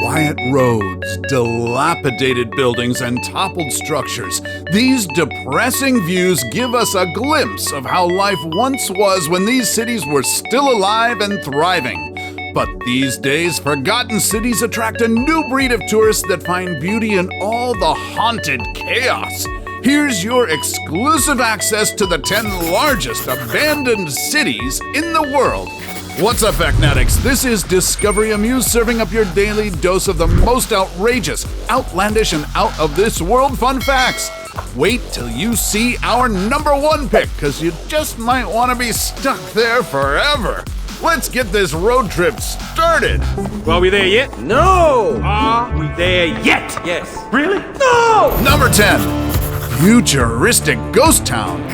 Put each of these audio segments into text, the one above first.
Quiet roads, dilapidated buildings, and toppled structures. These depressing views give us a glimpse of how life once was when these cities were still alive and thriving. But these days, forgotten cities attract a new breed of tourists that find beauty in all the haunted chaos. Here's your exclusive access to the 10 largest abandoned cities in the world. What's up, Facnatics? This is Discovery Amuse serving up your daily dose of the most outrageous, outlandish, and out-of-this-world fun facts. Wait till you see our number one pick, because you just might want to be stuck there forever. Let's get this road trip started. Well, are we there yet? No! Are we there yet? Yes. Really? No! Number 10. Futuristic Ghost Town.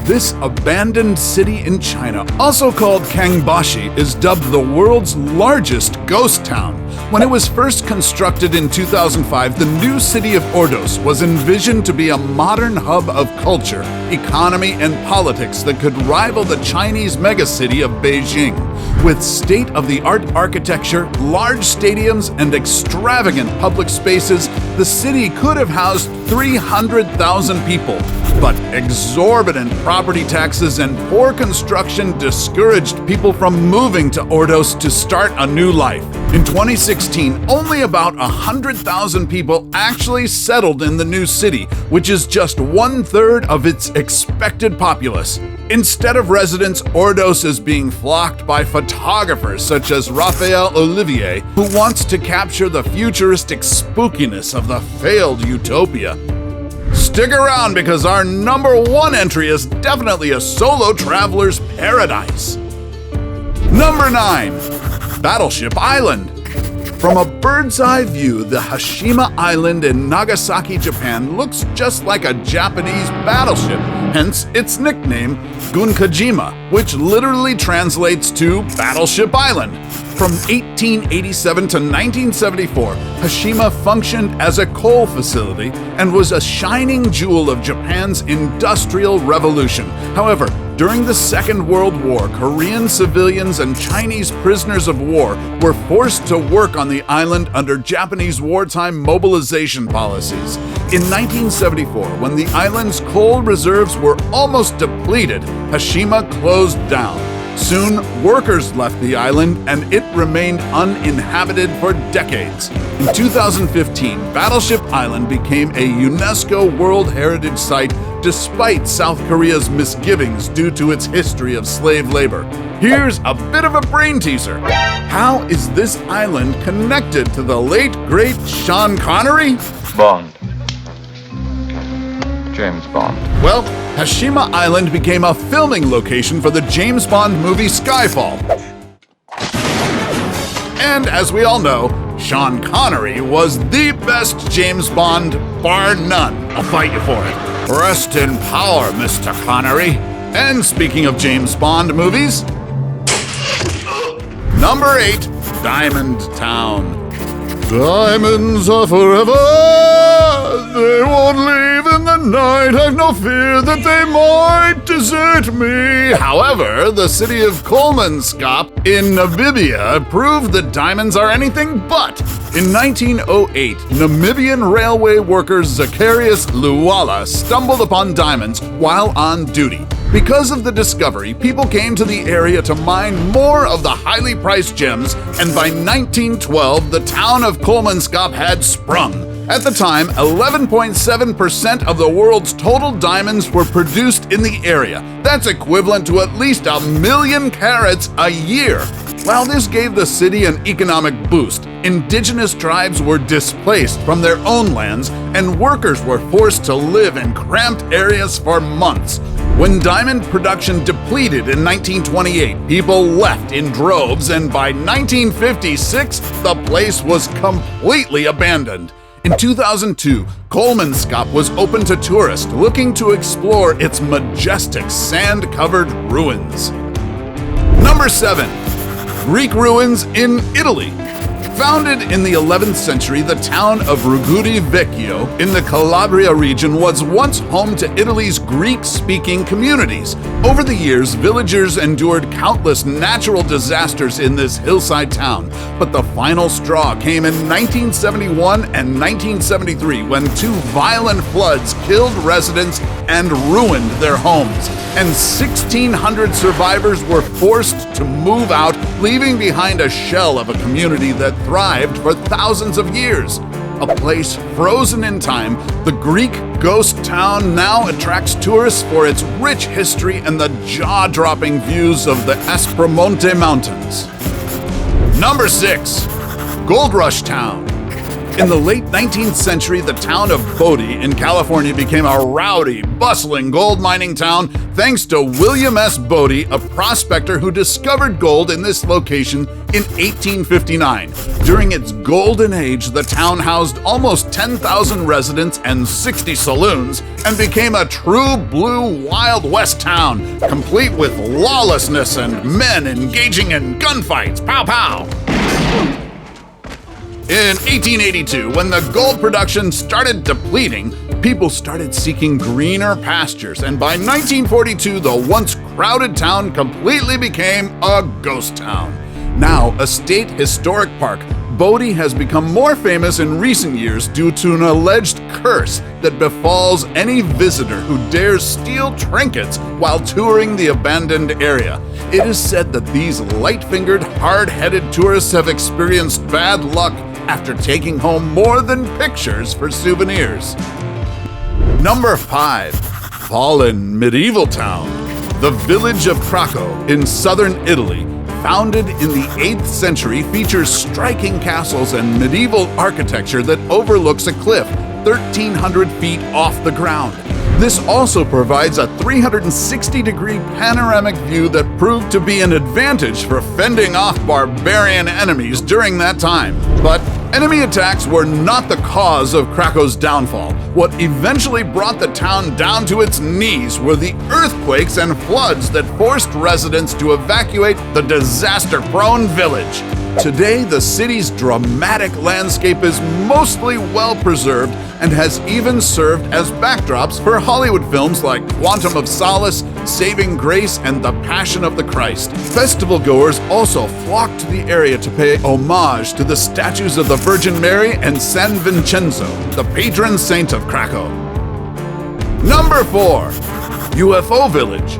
This abandoned city in China, also called Kangbashi, is dubbed the world's largest ghost town. When it was first constructed in 2005, the new city of Ordos was envisioned to be a modern hub of culture, economy, and politics that could rival the Chinese megacity of Beijing. With state-of-the-art architecture, large stadiums, and extravagant public spaces, the city could have housed 300,000 people. But exorbitant property taxes and poor construction discouraged people from moving to Ordos to start a new life. In 2016, only about 100,000 people actually settled in the new city, which is just 1/3 of its expected populace. Instead of residents, Ordos is being flocked by photographers such as Raphael Olivier, who wants to capture the futuristic spookiness of the failed utopia. Stick around, because our number one entry is definitely a solo traveler's paradise. Number 9. Battleship Island. From a bird's eye view, the Hashima Island in Nagasaki, Japan looks just like a Japanese battleship, hence its nickname, Gunkajima, which literally translates to Battleship Island. From 1887 to 1974, Hashima functioned as a coal facility and was a shining jewel of Japan's industrial revolution. However, during the Second World War, Korean civilians and Chinese prisoners of war were forced to work on the island under Japanese wartime mobilization policies. In 1974, when the island's coal reserves were almost depleted, Hashima closed down. Soon, workers left the island and it remained uninhabited for decades. In 2015, Battleship Island became a UNESCO World Heritage Site despite South Korea's misgivings due to its history of slave labor. Here's a bit of a brain teaser. How is this island connected to the late, great Sean Connery? Bond. James Bond. Well, Hashima Island became a filming location for the James Bond movie Skyfall. And as we all know, Sean Connery was the best James Bond, bar none. I'll fight you for it. Rest in power, Mr. Connery. And speaking of James Bond movies, number 8, Diamond Town. Diamonds are forever, they won't leave in the night, I've no fear that they might desert me. However, the city of Kolmanskop in Namibia proved that diamonds are anything but. In 1908, Namibian railway worker Zacharias Luwala stumbled upon diamonds while on duty. Because of the discovery, people came to the area to mine more of the highly priced gems, and by 1912, the town of Kolmanskop had sprung. At the time, 11.7% of the world's total diamonds were produced in the area. That's equivalent to at least 1 million carats a year. While this gave the city an economic boost, indigenous tribes were displaced from their own lands, and workers were forced to live in cramped areas for months. When diamond production depleted in 1928, people left in droves, and by 1956, the place was completely abandoned. In 2002, Kolmanskop was open to tourists looking to explore its majestic sand-covered ruins. Number 7. Greek ruins in Italy. Founded in the 11th century, the town of Ruguri Vecchio in the Calabria region was once home to Italy's Greek-speaking communities. Over the years, villagers endured countless natural disasters in this hillside town, but the final straw came in 1971 and 1973 when two violent floods killed residents and ruined their homes, and 1,600 survivors were forced to move out, leaving behind a shell of a community that thrived for thousands of years. A place frozen in time, the Greek ghost town now attracts tourists for its rich history and the jaw-dropping views of the Aspromonte Mountains. Number 6. Gold Rush Town. In the late 19th century, the town of Bodie in California became a rowdy, bustling gold mining town thanks to William S. Bodie, a prospector who discovered gold in this location in 1859. During its golden age, the town housed almost 10,000 residents and 60 saloons and became a true blue Wild West town, complete with lawlessness and men engaging in gunfights. Pow pow! In 1882, when the gold production started depleting, people started seeking greener pastures, and by 1942, the once crowded town completely became a ghost town. Now a state historic park, Bodie has become more famous in recent years due to an alleged curse that befalls any visitor who dares steal trinkets while touring the abandoned area. It is said that these light-fingered, hard-headed tourists have experienced bad luck after taking home more than pictures for souvenirs. Number 5. Fallen Medieval Town. The village of Krakow in southern Italy, founded in the 8th century, features striking castles and medieval architecture that overlooks a cliff 1,300 feet off the ground. This also provides a 360-degree panoramic view that proved to be an advantage for fending off barbarian enemies during that time. But enemy attacks were not the cause of Krakow's downfall. What eventually brought the town down to its knees were the earthquakes and floods that forced residents to evacuate the disaster-prone village. Today, the city's dramatic landscape is mostly well-preserved and has even served as backdrops for Hollywood films like Quantum of Solace, Saving Grace, and The Passion of the Christ. Festival-goers also flock to the area to pay homage to the statues of the Virgin Mary and San Vincenzo, the patron saint of Krakow. Number 4. UFO Village.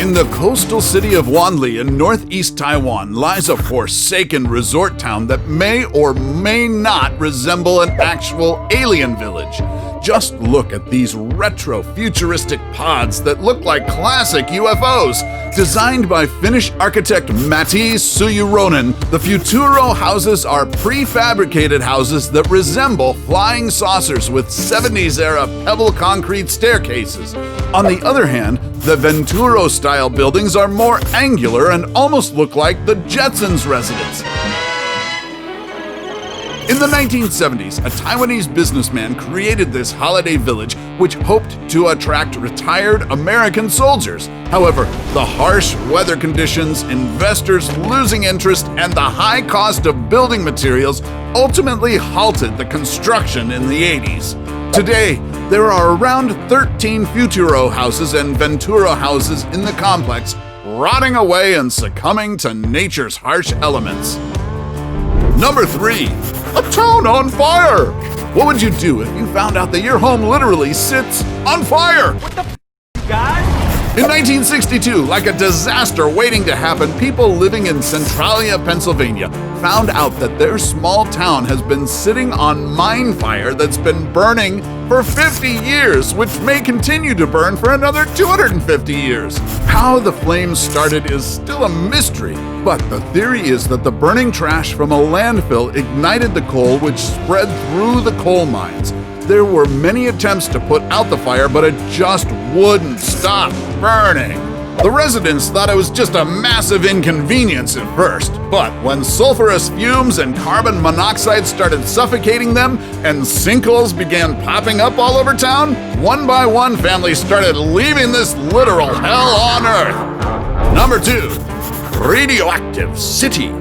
In the coastal city of Wanli in northeast Taiwan lies a forsaken resort town that may or may not resemble an actual alien village. Just look at these retro futuristic pods that look like classic UFOs. Designed by Finnish architect Matti Suyuronen, the Futuro houses are prefabricated houses that resemble flying saucers with 70s-era pebble concrete staircases. On the other hand, the Venturo-style buildings are more angular and almost look like the Jetsons' residence. In the 1970s, a Taiwanese businessman created this holiday village which hoped to attract retired American soldiers. However, the harsh weather conditions, investors losing interest, and the high cost of building materials ultimately halted the construction in the 80s. Today, there are around 13 Futuro houses and Ventura houses in the complex, rotting away and succumbing to nature's harsh elements. Number 3. A town on fire! What would you do if you found out that your home literally sits on fire? What the guys? In 1962, like a disaster waiting to happen, people living in Centralia, Pennsylvania, found out that their small town has been sitting on mine fire that's been burning for 50 years, which may continue to burn for another 250 years. How the flames started is still a mystery, but the theory is that the burning trash from a landfill ignited the coal, which spread through the coal mines. There were many attempts to put out the fire, but it just wouldn't stop burning. The residents thought it was just a massive inconvenience at first, but when sulfurous fumes and carbon monoxide started suffocating them and sinkholes began popping up all over town, one by one families started leaving this literal hell on earth. Number 2. Radioactive City.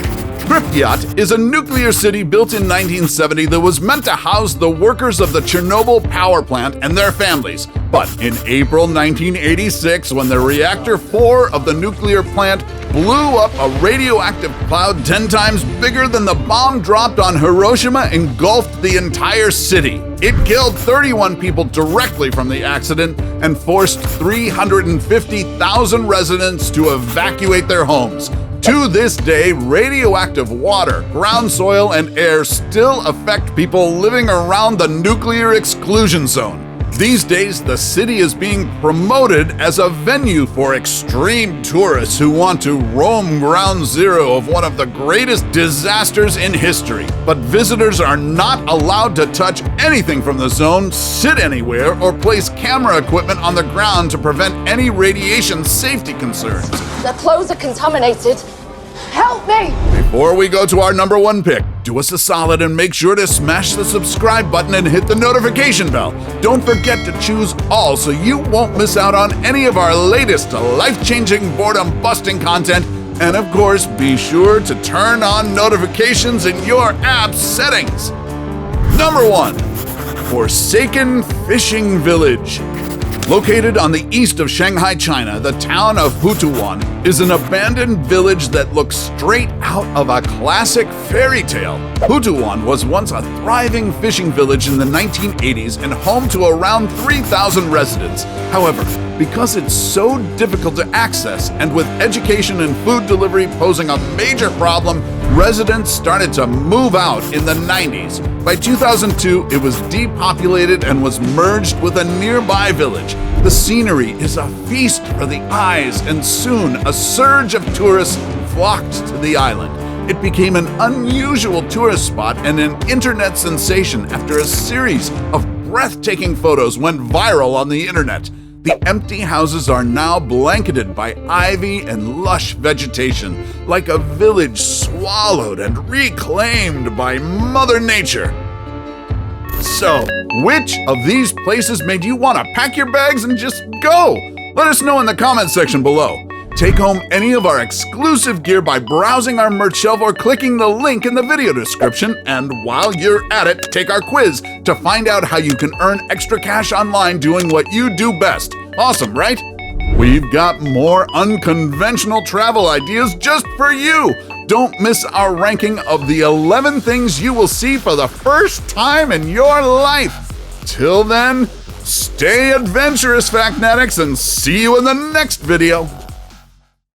Pripyat is a nuclear city built in 1970 that was meant to house the workers of the Chernobyl power plant and their families. But in April 1986, when the reactor 4 of the nuclear plant blew up, a radioactive cloud 10 times bigger than the bomb dropped on Hiroshima engulfed the entire city. It killed 31 people directly from the accident and forced 350,000 residents to evacuate their homes. To this day, radioactive water, ground soil, and air still affect people living around the nuclear exclusion zone. These days, the city is being promoted as a venue for extreme tourists who want to roam ground zero of one of the greatest disasters in history. But visitors are not allowed to touch anything from the zone, sit anywhere, or place camera equipment on the ground to prevent any radiation safety concerns. The clothes are contaminated. Help me! Before we go to our number 1 pick, do us a solid and make sure to smash the subscribe button and hit the notification bell. Don't forget to choose all so you won't miss out on any of our latest life-changing, boredom-busting content. And of course, be sure to turn on notifications in your app's settings. Number 1. Forsaken Fishing Village. Located on the east of Shanghai, China, the town of Putuan is an abandoned village that looks straight out of a classic fairy tale. Putuan was once a thriving fishing village in the 1980s and home to around 3,000 residents. However, because it's so difficult to access and with education and food delivery posing a major problem, residents started to move out in the 90s. By 2002, it was depopulated and was merged with a nearby village. The scenery is a feast for the eyes, and soon a surge of tourists flocked to the island. It became an unusual tourist spot and an internet sensation after a series of breathtaking photos went viral on the internet. The empty houses are now blanketed by ivy and lush vegetation, like a village swallowed and reclaimed by Mother Nature. So, which of these places made you want to pack your bags and just go? Let us know in the comments section below. Take home any of our exclusive gear by browsing our merch shelf or clicking the link in the video description. And while you're at it, take our quiz to find out how you can earn extra cash online doing what you do best. Awesome, right? We've got more unconventional travel ideas just for you. Don't miss our ranking of the 11 things you will see for the first time in your life. Till then, stay adventurous, Factnatics, and see you in the next video.